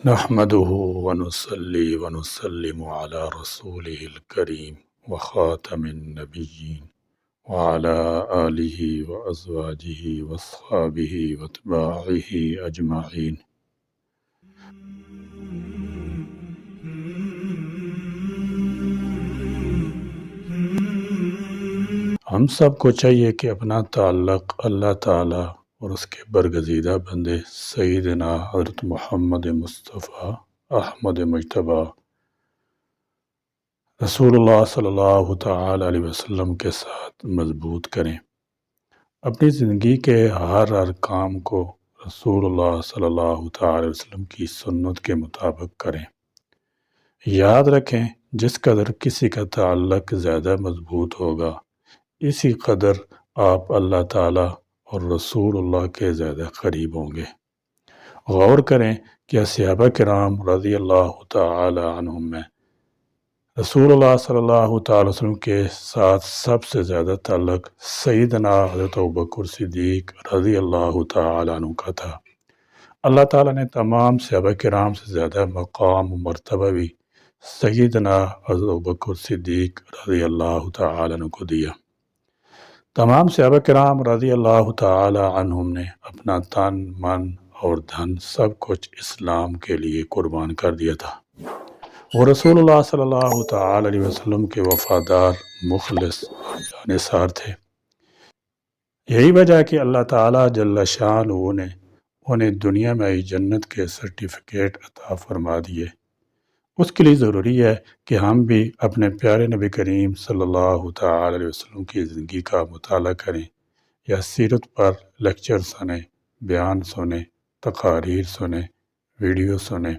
نحمده ونصلي ونسلم على رسوله الكريم وخاتم النبيين وعلى آله وأزواجه وأصحابه واتباعه أجمعين۔ ہم سب کو چاہیے کہ اپنا تعلق اللہ تعالیٰ اور اس کے برگزیدہ بندے سیدنا حضرت محمد مصطفیٰ احمد مجتبیٰ رسول اللہ صلی اللہ تعالیٰ علیہ وسلم کے ساتھ مضبوط کریں۔ اپنی زندگی کے ہر کام کو رسول اللہ صلی اللہ تعالیٰ علیہ وسلم کی سنت کے مطابق کریں۔ یاد رکھیں، جس قدر کسی کا تعلق زیادہ مضبوط ہوگا، اسی قدر آپ اللہ تعالیٰ اور رسول اللہ کے زیادہ قریب ہوں گے۔ غور کریں کہ صحابہ کرام رضی اللہ تعالی عنہم میں رسول اللہ صلی اللہ تعالی وسلم کے ساتھ سب سے زیادہ تعلق سیدنا حضرت ابوبکر صدیق رضی اللہ تعالی عنہ کا تھا۔ اللہ تعالیٰ نے تمام صحابہ کرام سے زیادہ مقام و مرتبہ بھی سیدنا حضرت ابوبکر صدیق رضی اللہ تعالی عنہ کو دیا۔ تمام صحابہ کرام رضی اللہ تعالی عنہم نے اپنا تن، من اور دھن سب کچھ اسلام کے لیے قربان کر دیا تھا۔ وہ رسول اللہ صلی اللہ تعالی علیہ وسلم کے وفادار، مخلص اور جانثار تھے۔ یہی وجہ ہے کہ اللہ تعالیٰ جل شانہ نے انہیں دنیا میں جنت کے سرٹیفکیٹ عطا فرما دیے۔ اس کے لیے ضروری ہے کہ ہم بھی اپنے پیارے نبی کریم صلی اللہ تعالی علیہ وسلم کی زندگی کا مطالعہ کریں، یا سیرت پر لیکچر سنیں، بیان سنیں، تقاریر سنیں، ویڈیو سنیں،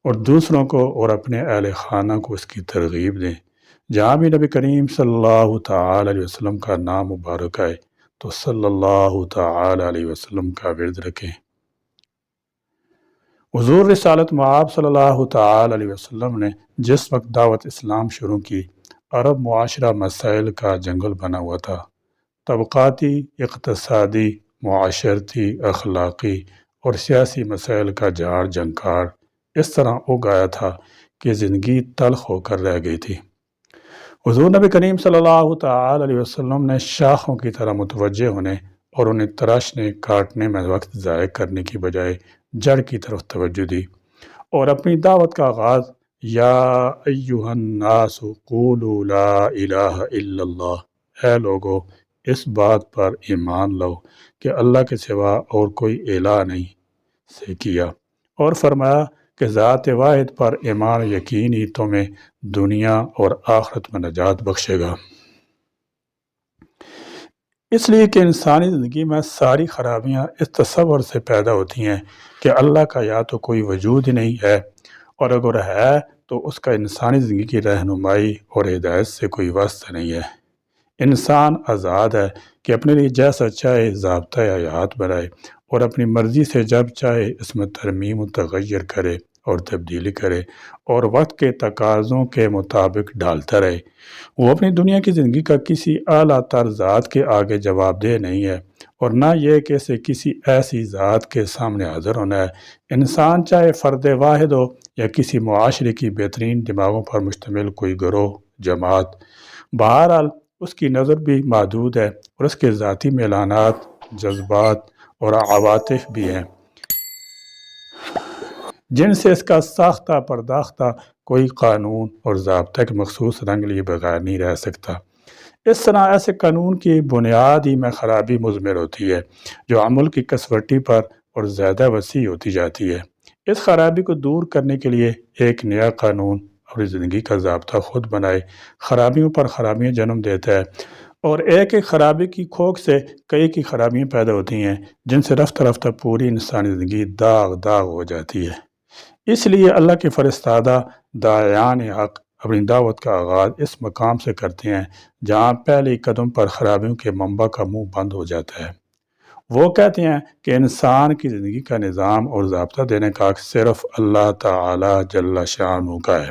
اور دوسروں کو اور اپنے اہل خانہ کو اس کی ترغیب دیں۔ جہاں بھی نبی کریم صلی اللہ تعالی علیہ وسلم کا نام مبارک آئے تو صلی اللہ تعالی علیہ وسلم کا ورد رکھیں۔ حضور رسالت مآب صلی اللہ تعالی علیہ وسلم نے جس وقت دعوت اسلام شروع کی، عرب معاشرہ مسائل کا جنگل بنا ہوا تھا۔ طبقاتی، اقتصادی، معاشرتی، اخلاقی اور سیاسی مسائل کا جھاڑ جھنکار اس طرح اگ آیا تھا کہ زندگی تلخ ہو کر رہ گئی تھی۔ حضور نبی کریم صلی اللہ تعالی علیہ وسلم نے شاخوں کی طرح متوجہ ہونے اور انہیں تراشنے کاٹنے میں وقت ضائع کرنے کی بجائے جڑ کی طرف توجہ دی، اور اپنی دعوت کا آغاز یا ایہا الناس قولوا لا الہ الا اللہ، اے لوگو اس بات پر ایمان لو کہ اللہ کے سوا اور کوئی الہ نہیں، سے کیا، اور فرمایا کہ ذات واحد پر ایمان یقین ہی تمہیں دنیا اور آخرت میں نجات بخشے گا۔ اس لیے کہ انسانی زندگی میں ساری خرابیاں اس تصور سے پیدا ہوتی ہیں کہ اللہ کا یا تو کوئی وجود ہی نہیں ہے، اور اگر ہے تو اس کا انسانی زندگی کی رہنمائی اور ہدایت سے کوئی واسطہ نہیں ہے۔ انسان آزاد ہے کہ اپنے لیے جیسا چاہے ضابطۂ حیات بنائے، اور اپنی مرضی سے جب چاہے اس میں ترمیم و تغیر کرے اور تبدیلی کرے، اور وقت کے تقاضوں کے مطابق ڈالتا رہے۔ وہ اپنی دنیا کی زندگی کا کسی اعلیٰ تر ذات کے آگے جواب دہ نہیں ہے، اور نہ یہ کہ اسے کسی ایسی ذات کے سامنے حاضر ہونا ہے۔ انسان چاہے فرد واحد ہو یا کسی معاشرے کی بہترین دماغوں پر مشتمل کوئی گروہ، جماعت، بہرحال اس کی نظر بھی محدود ہے، اور اس کے ذاتی میلانات، جذبات اور عواطف بھی ہیں جن سے اس کا ساختہ پرداختہ کوئی قانون اور ضابطہ کے مخصوص رنگ لیے بغیر نہیں رہ سکتا۔ اس طرح ایسے قانون کی بنیاد ہی میں خرابی مضمر ہوتی ہے، جو عمل کی کسوٹی پر اور زیادہ وسیع ہوتی جاتی ہے۔ اس خرابی کو دور کرنے کے لیے ایک نیا قانون اپنی زندگی کا ضابطہ خود بنائے، خرابیوں پر خرابیاں جنم دیتا ہے، اور ایک ایک خرابی کی کھوک سے کئی کی خرابیاں پیدا ہوتی ہیں، جن سے رفتہ رفتہ پوری انسانی زندگی داغ داغ ہو جاتی ہے۔ اس لیے اللہ کے فرستادہ داعیان حق اپنی دعوت کا آغاز اس مقام سے کرتے ہیں جہاں پہلے قدم پر خرابیوں کے منبع کا منہ بند ہو جاتا ہے۔ وہ کہتے ہیں کہ انسان کی زندگی کا نظام اور ضابطہ دینے کا حق صرف اللہ تعالی جل شانہ کا ہے۔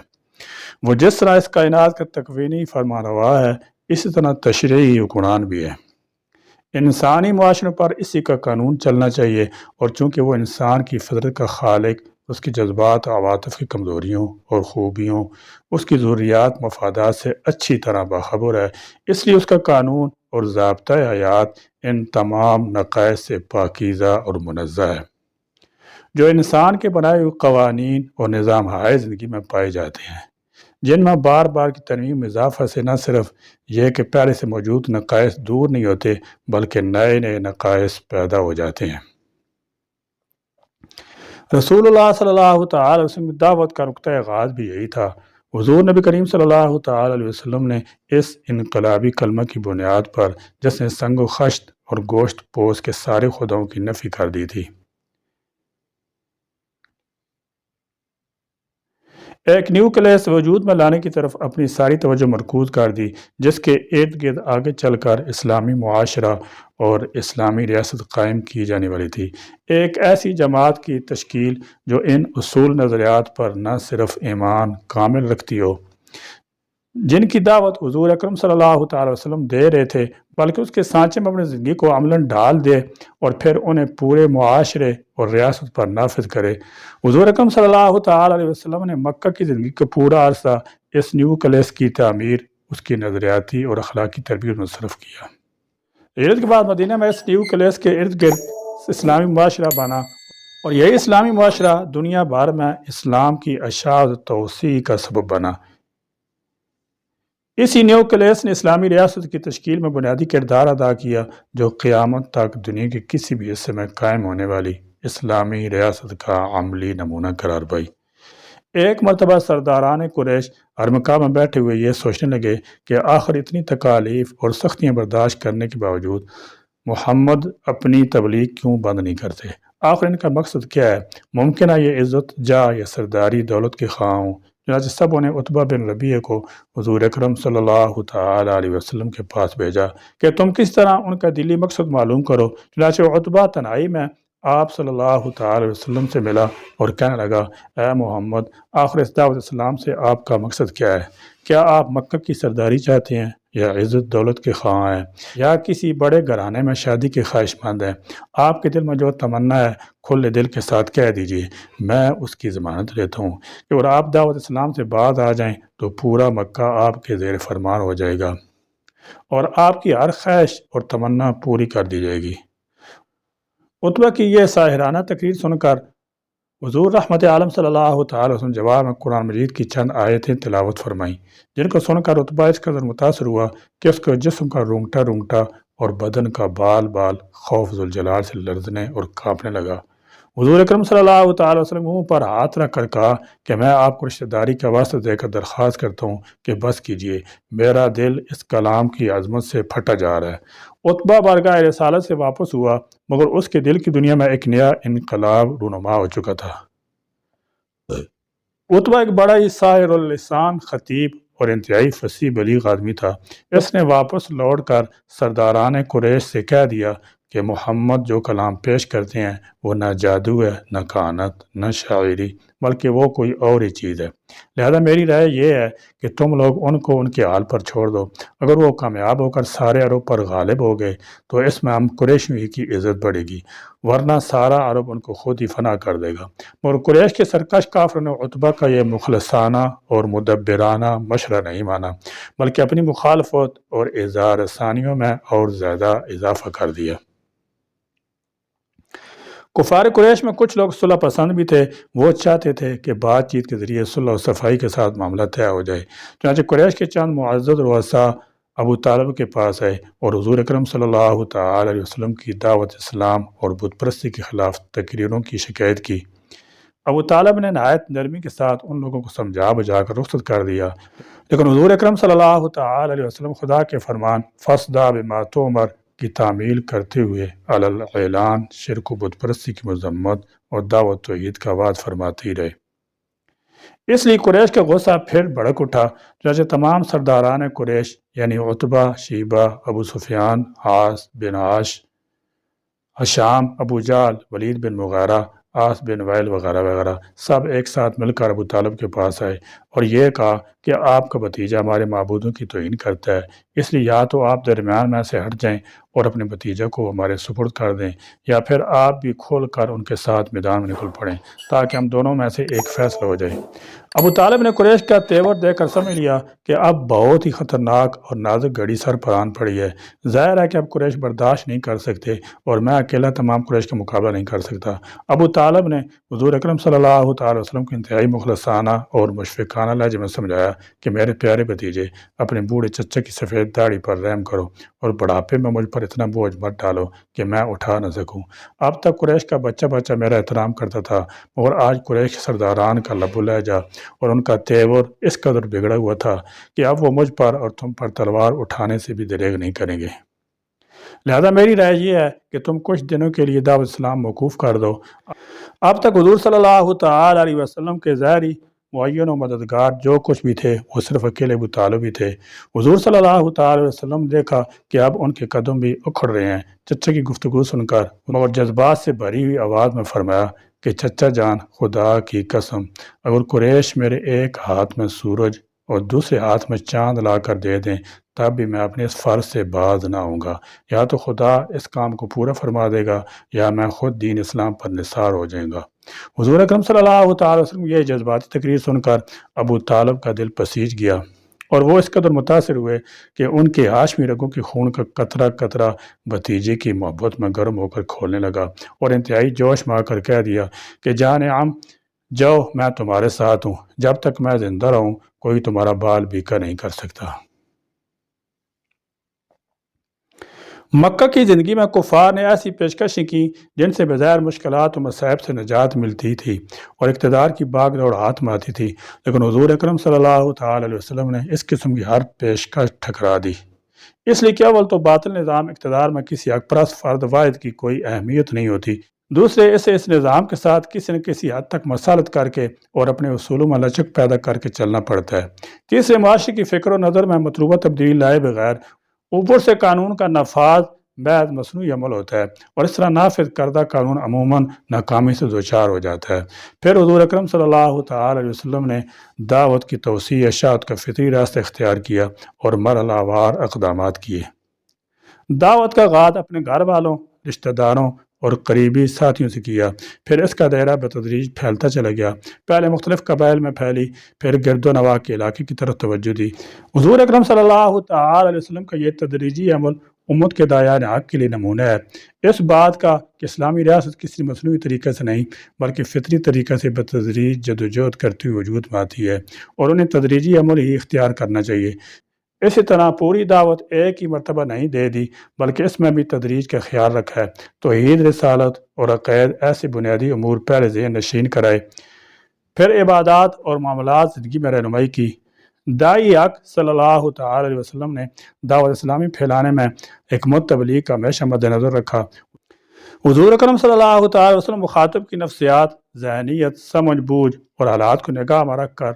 وہ جس طرح اس کائنات کا تکوینی فرمانروا ہے، اسی طرح تشریعی حکمران بھی ہے۔ انسانی معاشرے پر اسی کا قانون چلنا چاہیے، اور چونکہ وہ انسان کی فطرت کا خالق اس کی جذبات و عواطف کی کمزوریوں اور خوبیوں، اس کی ضروریات مفادات سے اچھی طرح باخبر ہے، اس لیے اس کا قانون اور ضابطۂ حیات ان تمام نقائص سے پاکیزہ اور منزہ ہے، جو انسان کے بنائے ہوئے قوانین اور نظام ہائے زندگی میں پائے جاتے ہیں، جن میں بار بار کی ترمیم میں اضافہ سے نہ صرف یہ کہ پہلے سے موجود نقائص دور نہیں ہوتے بلکہ نئے نئے نقائص پیدا ہو جاتے ہیں۔ رسول اللہ صلی اللہ تعالی وسلم کی دعوت کا نقطۂ آغاز بھی یہی تھا۔ حضور نبی کریم صلی اللہ تعالی علیہ وسلم نے اس انقلابی کلمہ کی بنیاد پر جس نے سنگ و خشت اور گوشت پوش کے سارے خداؤں کی نفی کر دی تھی، ایک نیوکلیس وجود میں لانے کی طرف اپنی ساری توجہ مرکوز کر دی، جس کے ارد گرد آگے چل کر اسلامی معاشرہ اور اسلامی ریاست قائم کی جانے والی تھی، ایک ایسی جماعت کی تشکیل جو ان اصول نظریات پر نہ صرف ایمان کامل رکھتی ہو جن کی دعوت حضور اکرم صلی اللہ تعالی وسلم دے رہے تھے، بلکہ اس کے سانچے میں اپنی زندگی کو عملاً ڈال دے اور پھر انہیں پورے معاشرے اور ریاست پر نافذ کرے۔ حضور اکرم صلی اللہ تعالی علیہ وسلم نے مکہ کی زندگی کا پورا عرصہ اس نیوکلیس کی تعمیر، اس کی نظریاتی اور اخلاقی تربیت میں صرف کیا۔ ہجرت کے بعد مدینہ میں اس نیوکلیس کے ارد گرد اسلامی معاشرہ بنا، اور یہی اسلامی معاشرہ دنیا بھر میں اسلام کی اشاعت و توسیع کا سبب بنا۔ اسی نیوکلیس نے اسلامی ریاست کی تشکیل میں بنیادی کردار ادا کیا، جو قیامت تک دنیا کے کسی بھی حصے میں قائم ہونے والی اسلامی ریاست کا عملی نمونہ قرار پائی۔ ایک مرتبہ سرداران قریش ارمکہ میں بیٹھے ہوئے یہ سوچنے لگے کہ آخر اتنی تکالیف اور سختیاں برداشت کرنے کے باوجود محمد اپنی تبلیغ کیوں بند نہیں کرتے؟ آخر ان کا مقصد کیا ہے؟ ممکن ہے یہ عزت، جاہ یا سرداری دولت کے خواہاں ہوں۔ چنانچہ سبوں نے عتبہ بن ربیعہ کو حضور اکرم صلی اللہ تعالی علیہ وسلم کے پاس بھیجا کہ تم کس طرح ان کا دلی مقصد معلوم کرو۔ چنانچہ عتبہ تنہائی میں آپ صلی اللہ تعالی علیہ وسلم سے ملا اور کہنے لگا، اے محمد، آخر اس دعوت اسلام سے آپ کا مقصد کیا ہے؟ کیا آپ مکہ کی سرداری چاہتے ہیں، یا عزت دولت کے خواہاں ہیں، یا کسی بڑے گھرانے میں شادی کے خواہش مند ہیں؟ آپ کے دل میں جو تمنا ہے کھلے دل کے ساتھ کہہ دیجیے، میں اس کی ضمانت لیتا ہوں کہ اگر آپ دعوت اسلام سے باز آ جائیں تو پورا مکہ آپ کے زیر فرمان ہو جائے گا اور آپ کی ہر خواہش اور تمنا پوری کر دی جائے گی۔ عتبہ کی یہ ساحرانہ تقریر سن کر حضور رحمت عالم صلی اللہ تعالی وسلم جواب میں قرآن مجید کی چند آیتیں تلاوت فرمائیں، جن کو سن کر عتبہ اس قدر متاثر ہوا کہ اس کے جسم کا رونگٹا رونگٹا اور بدن کا بال بال خوف ذوالجلال سے لرزنے اور کانپنے لگا۔ حضور اکرم صلی اللہ تعالی وسلم منہ پر ہاتھ رکھ کر کہا کہ میں آپ کو رشتہ داری کا واسطہ دے کر درخواست کرتا ہوں کہ بس کیجیے، میرا دل اس کلام کی عظمت سے پھٹا جا رہا ہے۔ عتبہ بارگاہ رسالت سے واپس ہوا، مگر اس کے دل کی دنیا میں ایک نیا انقلاب رونما ہو چکا تھا۔ عتبہ ایک بڑا ہی ساحر اللسان خطیب اور انتہائی فصیح بلیغ آدمی تھا۔ اس نے واپس لوٹ کر سرداران قریش سے کہہ دیا کہ محمد جو کلام پیش کرتے ہیں وہ نہ جادو ہے، نہ کہانت، نہ شاعری، بلکہ وہ کوئی اور ہی چیز ہے۔ لہذا میری رائے یہ ہے کہ تم لوگ ان کو ان کے حال پر چھوڑ دو۔ اگر وہ کامیاب ہو کر سارے عرب پر غالب ہو گئے تو اس میں ہم قریشی کی عزت بڑھے گی، ورنہ سارا عرب ان کو خود ہی فنا کر دے گا۔ مگر قریش کے سرکش کافروں نے عتبہ کا یہ مخلصانہ اور مدبرانہ مشورہ نہیں مانا، بلکہ اپنی مخالفت اور اظہار ثانیوں میں اور زیادہ اضافہ کر دیا۔ کفار قریش میں کچھ لوگ صلح پسند بھی تھے، وہ چاہتے تھے کہ بات چیت کے ذریعے صلح و صفائی کے ساتھ معاملہ طے ہو جائے۔ چنانچہ قریش کے چند معزز رؤساء ابو طالب کے پاس آئے اور حضور اکرم صلی اللہ تعالی علیہ وسلم کی دعوت اسلام اور بت پرستی کے خلاف تقریروں کی شکایت کی۔ ابو طالب نے نہایت نرمی کے ساتھ ان لوگوں کو سمجھا بجھا کر رخصت کر دیا، لیکن حضور اکرم صلی اللہ تعالی علیہ وسلم خدا کے فرمان فاصدع بما تؤمر کی تعمیل کرتے ہوئے علی الاعلان شرک و بت پرستی کی مذمت اور دعوت توحید کا وعد فرماتے ہی رہے۔ اس لیے قریش کا غصہ پھر بھڑک اٹھا، چنانچہ تمام سرداران قریش یعنی عتبہ، شیبہ، ابو سفیان، عاص بن عاش، ہشام، ابو جہل، ولید بن مغیرہ، عاص بن وائل وغیرہ وغیرہ سب ایک ساتھ مل کر ابو طالب کے پاس آئے اور یہ کہا کہ آپ کا بھتیجا ہمارے معبودوں کی توہین کرتا ہے، اس لیے یا تو آپ درمیان میں سے ہٹ جائیں اور اپنے بھتیجے کو ہمارے سپرد کر دیں، یا پھر آپ بھی کھول کر ان کے ساتھ میدان میں نکل پڑیں تاکہ ہم دونوں میں سے ایک فیصلہ ہو جائے۔ ابو طالب نے قریش کا تیور دیکھ کر سمجھ لیا کہ اب بہت ہی خطرناک اور نازک گھڑی سر پر آن پڑی ہے۔ ظاہر ہے کہ اب قریش برداشت نہیں کر سکتے اور میں اکیلا تمام قریش کا مقابلہ نہیں کر سکتا۔ ابو طالب نے حضور اکرم صلی اللہ تعالی وسلم کو انتہائی مخلصانہ اور مشفقانہ لہجے میں سمجھایا کہ میرے پیارے بھتیجے، اپنے بوڑھے چچا کی سفید داڑھی پر رحم کرو اور بڑھاپے میں مجھ پر اتنا بوجھ مت ڈالو کہ میں اٹھا نہ سکوں۔ اب تک قریش کا بچہ بچہ میرا احترام کرتا تھا، مگر آج قریش کے سرداران کا لب و لہجہ اور ان کا تیور اس قدر بگڑا ہوا تھا کہ اب وہ مجھ پر اور تم پر تلوار اٹھانے سے بھی دریغ نہیں کریں گے۔ لہذا میری رائے یہ ہے کہ تم کچھ دنوں کے لیے دعوت اسلام موقوف کر دو۔ اب تک حضور صلی اللہ تعالی علیہ وسلم کے ظاہری معین و مددگار جو کچھ بھی تھے وہ صرف اکیلے ابو طالب ہی تھے۔ حضور صلی اللہ تعالی علیہ وسلم نے دیکھا کہ اب ان کے قدم بھی اکھڑ رہے ہیں۔ چچا کی گفتگو سن کر مگر جذبات سے بھری ہوئی آواز میں فرمایا کہ چچا جان، خدا کی قسم، اگر قریش میرے ایک ہاتھ میں سورج اور دوسرے ہاتھ میں چاند لا کر دے دیں تب بھی میں اپنے اس فرض سے باز نہ ہوں گا۔ یا تو خدا اس کام کو پورا فرما دے گا یا میں خود دین اسلام پر نثار ہو جائیں گا۔ حضور اکرم صلی اللہ تعالی وسلم یہ جذباتی تقریر سن کر ابو طالب کا دل پسیج گیا اور وہ اس قدر متاثر ہوئے کہ ان کے ہاشمی رگوں کے خون کا قطرہ قطرہ بھتیجے کی محبت میں گرم ہو کر کھولنے لگا اور انتہائی جوش میں آ کر کہہ دیا کہ جان عم، جاؤ، میں تمہارے ساتھ ہوں، جب تک میں زندہ رہوں کوئی تمہارا بال بیکا نہیں کر سکتا۔ مکہ کی زندگی میں کفار نے ایسی پیشکشیں کی جن سے بغیر مشکلات و مصائب سے نجات ملتی تھی اور اقتدار کی باغ دوڑ ہاتھ میں آتی تھی، لیکن حضور اکرم صلی اللہ تعالی علیہ وسلم نے اس قسم کی ہر پیشکش ٹھکرا دی۔ اس لیے کہ اول تو باطل نظام اقتدار میں کسی حق پرست فرد واحد کی کوئی اہمیت نہیں ہوتی، دوسرے اسے اس نظام کے ساتھ کسی نہ کسی حد تک مسالت کر کے اور اپنے اصولوں میں لچک پیدا کر کے چلنا پڑتا ہے، تیسرے معاشرے کی فکر و نظر میں مطلوبہ تبدیلی لائے بغیر اوپر سے قانون کا نفاذ بعد مصنوعی عمل ہوتا ہے اور اس طرح نافذ کردہ قانون عموماً ناکامی سے دوچار ہو جاتا ہے۔ پھر حضور اکرم صلی اللہ تعالی علیہ وسلم نے دعوت کی توسیع اشاعت کا فطری راستہ اختیار کیا اور مرحلہ وار اقدامات کیے۔ دعوت کا آغاز اپنے گھر والوں، رشتہ داروں اور قریبی ساتھیوں سے کیا، پھر اس کا دائرہ بتدریج پھیلتا چلا گیا۔ پہلے مختلف قبائل میں پھیلی، پھر گرد و نواح کے علاقے کی طرف توجہ دی۔ حضور اکرم صلی اللہ تعالی علیہ وسلم کا یہ تدریجی عمل امت کے داعیان حق کے لیے نمونہ ہے، اس بات کا کہ اسلامی ریاست کسی مصنوعی طریقے سے نہیں بلکہ فطری طریقے سے بتدریج جدوجہد کرتی ہوئی وجود میں آتی ہے اور انہیں تدریجی عمل ہی اختیار کرنا چاہیے۔ اسی طرح پوری دعوت ایک ہی مرتبہ نہیں دے دی بلکہ اس میں بھی تدریج کا خیال رکھا ہے۔ توحید، رسالت اور عقائد ایسے بنیادی امور پہلے ذہن نشین کرائے، پھر عبادات اور معاملات زندگی میں رہنمائی کی۔ داعی حق صلی اللہ تعالی علیہ وسلم نے دعوت اسلامی پھیلانے میں حکمت تبلیغ کا ہمیشہ مد نظر رکھا۔ حضور اکرم صلی اللہ تعالی وسلم مخاطب کی نفسیات، ذہنیت، سمجھ بوجھ اور حالات کو نگاہ میں رکھ کر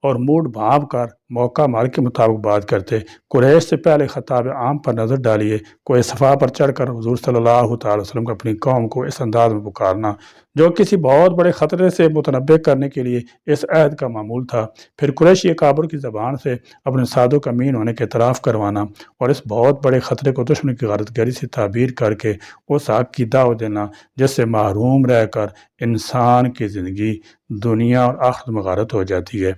اور موڈ بھانپ کر موقع مال کے مطابق بات کرتے۔ قریش سے پہلے خطاب عام پر نظر ڈالیے، کوئی صفحہ پر چڑھ کر حضور صلی اللہ تعالی وسلم کو اپنی قوم کو اس انداز میں پکارنا جو کسی بہت بڑے خطرے سے متنبع کرنے کے لیے اس عہد کا معمول تھا، پھر قریشی اکابر کی زبان سے اپنے سادوں کا امین ہونے کے اعتراف کروانا اور اس بہت بڑے خطرے کو دشمن کی غارت گری سے تعبیر کر کے اس حق کی دعوت دینا جس سے محروم رہ کر انسان کی زندگی دنیا اور آخرت میں غارت ہو جاتی ہے۔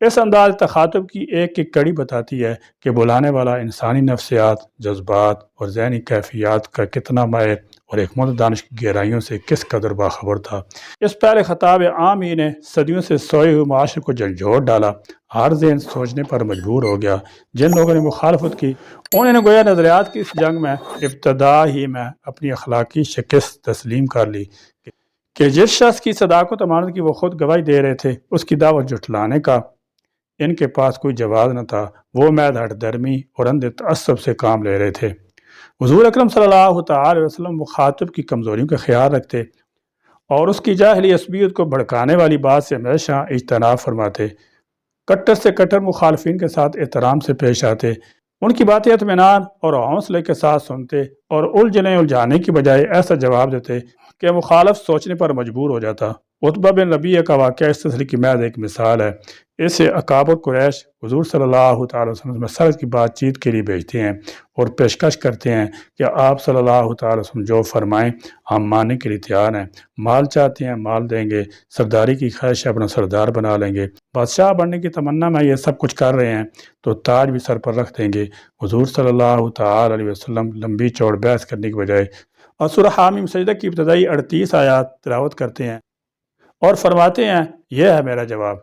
اس انداز تخاطب کی ایک ایک کڑی بتاتی ہے کہ بلانے والا انسانی نفسیات، جذبات اور ذہنی کیفیات کا کتنا ماہر اور حکمت دانش کی گہرائیوں سے کس قدر باخبر تھا۔ اس پہلے خطاب عام ہی نے صدیوں سے سوئے ہوئے معاشرے کو جھنجھوڑ ڈالا، ہر ذہن سوچنے پر مجبور ہو گیا۔ جن لوگوں نے مخالفت کی انہوں نے گویا نظریات کی اس جنگ میں ابتدا ہی میں اپنی اخلاقی شکست تسلیم کر لی کہ جس شخص کی صداقت و امانت کی وہ خود گواہی دے رہے تھے اس کی دعوت جھٹلانے کا ان کے پاس کوئی جواز نہ تھا، وہ محض ہٹ درمی اور اندھے تعصب سے کام لے رہے تھے۔ حضور اکرم صلی اللہ تعالی وسلم مخاطب کی کمزوریوں کا خیال رکھتے اور اس کی جاہلی عصبیت کو بھڑکانے والی بات سے ہمیشہ اجتناب فرماتے، کٹر سے کٹر مخالفین کے ساتھ احترام سے پیش آتے، ان کی باتیں اطمینان اور حوصلے کے ساتھ سنتے اور الجھانے کی بجائے ایسا جواب دیتے کہ مخالف سوچنے پر مجبور ہو جاتا۔ عتبہ بن ربیعہ کا واقعہ اس تسلی کی محض ایک مثال ہے اس اکابر قریش حضور صلی اللہ تعالی وسلم سے مسئلہ کی بات چیت کے لیے بھیجتے ہیں اور پیشکش کرتے ہیں کہ آپ صلی اللہ تعالی وسلم جو فرمائیں ہم ماننے کے لیے تیار ہیں، مال چاہتے ہیں مال دیں گے، سرداری کی خواہش ہے اپنا سردار بنا لیں گے، بادشاہ بننے کی تمنا میں یہ سب کچھ کر رہے ہیں تو تاج بھی سر پر رکھ دیں گے۔ حضور صلی اللہ تعالی علیہ وسلم لمبی چوڑ بحث کرنے کی بجائے اور سورہ حامیم سجدہ کی ابتدائی 38 آیات تلاوت کرتے ہیں اور فرماتے ہیں یہ ہے میرا جواب۔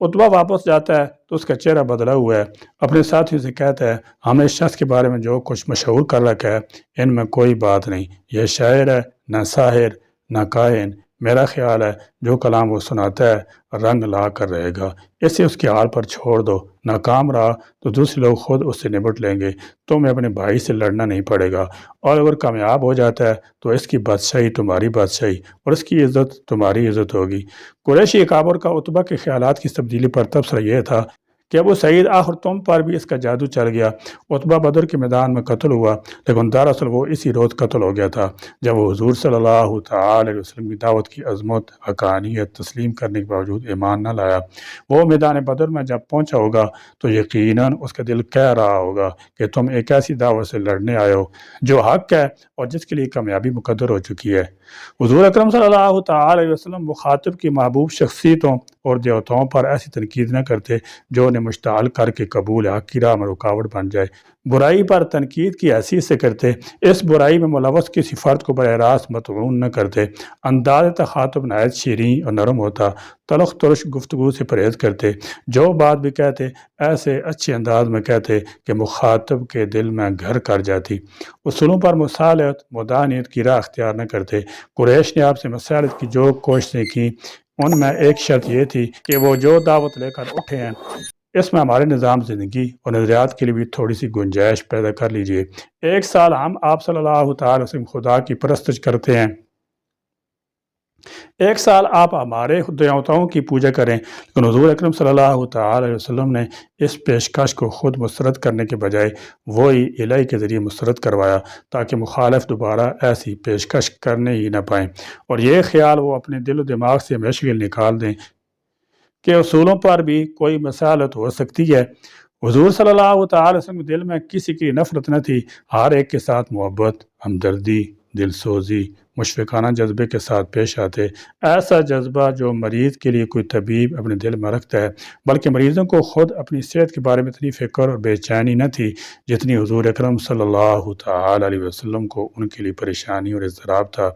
اتبا واپس جاتا ہے تو اس کا چہرہ بدلا ہوا ہے، اپنے ساتھیوں سے کہتا ہے ہم اس شخص کے بارے میں جو کچھ مشہور کر رکھا ہے ان میں کوئی بات نہیں، یہ شاعر ہے نہ ساحر نہ کاہن، میرا خیال ہے جو کلام وہ سناتا ہے رنگ لا کر رہے گا، اسے اس کے حال پر چھوڑ دو، ناکام رہا تو دوسرے لوگ خود اس سے نمٹ لیں گے، تمہیں اپنے بھائی سے لڑنا نہیں پڑے گا، اور اگر کامیاب ہو جاتا ہے تو اس کی بادشاہی تمہاری بادشاہی اور اس کی عزت تمہاری عزت ہوگی۔ قریشی اکابر کا اتبا کے خیالات کی تبدیلی پر تبصرہ یہ تھا کہ ابو سعید آخر تم پر بھی اس کا جادو چل گیا۔ اتبا بدر کے میدان میں قتل ہوا، لیکن دراصل وہ اسی روز قتل ہو گیا تھا جب وہ حضور صلی اللہ تعالی علیہ وسلم کی دعوت کی عظمت حقانیت تسلیم کرنے کے باوجود ایمان نہ لایا۔ وہ میدان بدر میں جب پہنچا ہوگا تو یقیناً اس کا دل کہہ رہا ہوگا کہ تم ایک ایسی دعوت سے لڑنے آئے ہو جو حق ہے اور جس کے لیے کامیابی مقدر ہو چکی ہے۔ حضور اکرم صلی اللہ تعالی علیہ وسلم مخاطب کی محبوب شخصیتوں اور دیوتاؤں پر ایسی تنقید نہ کرتے جو انہیں مشتعل کر کے قبول حق کی راہ میں رکاوٹ بن جائے، برائی پر تنقید کی حیثیت سے کرتے، اس برائی میں ملوث کسی فرد کو براہ راست مطعون نہ کرتے، انداز تخاطب نہایت شیریں اور نرم ہوتا، تلخ ترش گفتگو سے پرہیز کرتے، جو بات بھی کہتے ایسے اچھے انداز میں کہتے کہ مخاطب کے دل میں گھر کر جاتی، اصولوں پر مصالحت مدانیت کی راہ اختیار نہ کرتے۔ قریش نے آپ سے مصالحت کی جو کوششیں کی ان میں ایک شرط یہ تھی کہ وہ جو دعوت لے کر اٹھے ہیں اس میں ہمارے نظام زندگی اور نظریات کے لیے بھی تھوڑی سی گنجائش پیدا کر لیجئے۔ ایک سال ہم آپ صلی اللہ تعالی وسلم خدا کی پرستش کرتے ہیں، ایک سال آپ ہمارے دیوتاؤں کی پوجا کریں، لیکن حضور اکرم صلی اللہ تعالی علیہ وسلم نے اس پیشکش کو خود مسترد کرنے کے بجائے وہی الہی کے ذریعے مسترد کروایا تاکہ مخالف دوبارہ ایسی پیشکش کرنے ہی نہ پائیں، اور یہ خیال وہ اپنے دل و دماغ سے ہمیشہ نکال دیں کہ اصولوں پر بھی کوئی مصالحت ہو سکتی ہے۔ حضور صلی اللہ تعالی وسلم کے دل میں کسی کی نفرت نہ تھی، ہر ایک کے ساتھ محبت، ہمدردی، دل سوزی، مشفقانہ جذبے کے ساتھ پیش آتے، ایسا جذبہ جو مریض کے لیے کوئی طبیب اپنے دل میں رکھتا ہے، بلکہ مریضوں کو خود اپنی صحت کے بارے میں اتنی فکر اور بے چینی نہ تھی جتنی حضور اکرم صلی اللہ تعالی علیہ وسلم کو ان کے لیے پریشانی اور اضطراب تھا۔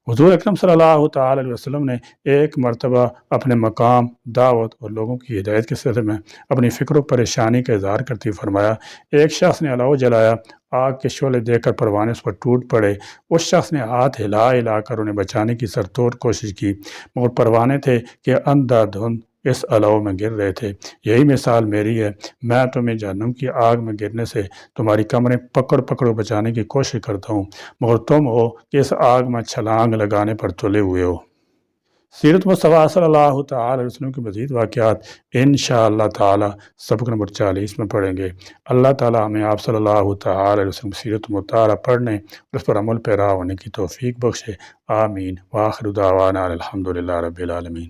حضور اکرم صلی اللہ تعالی علیہ وسلم نے ایک مرتبہ اپنے مقام، دعوت اور لوگوں کی ہدایت کے سلسلے میں اپنی فکر و پریشانی کا اظہار کرتے فرمایا، ایک شخص نے الاؤ جلایا، آگ کے شعلے دیکھ کر پروانے اس پر ٹوٹ پڑے، اس شخص نے ہاتھ ہلا ہلا کر انہیں بچانے کی سرتوڑ کوشش کی، مگر پروانے تھے کہ اندھا دھند اس الاؤ میں گر رہے تھے۔ یہی مثال میری ہے، میں تمہیں جہنم کی آگ میں گرنے سے تمہاری کمریں پکڑ پکڑ بچانے کی کوشش کرتا ہوں، مگر تم ہو کہ اس آگ میں چھلانگ لگانے پر تلے ہوئے ہو۔ سیرت مصطفیٰ صلی اللہ تعالی علیہ وسلم کے مزید واقعات انشاءاللہ تعالی سبق نمبر 40 میں پڑھیں گے۔ اللہ تعالی ہمیں آپ صلی اللہ تعالی علیہ وسلم کی سیرت مطالعہ پڑھنے اور اس پر عمل پیرا ہونے کی توفیق بخشے، آمین۔ وآخر دعوانا الحمدللہ رب العالمین۔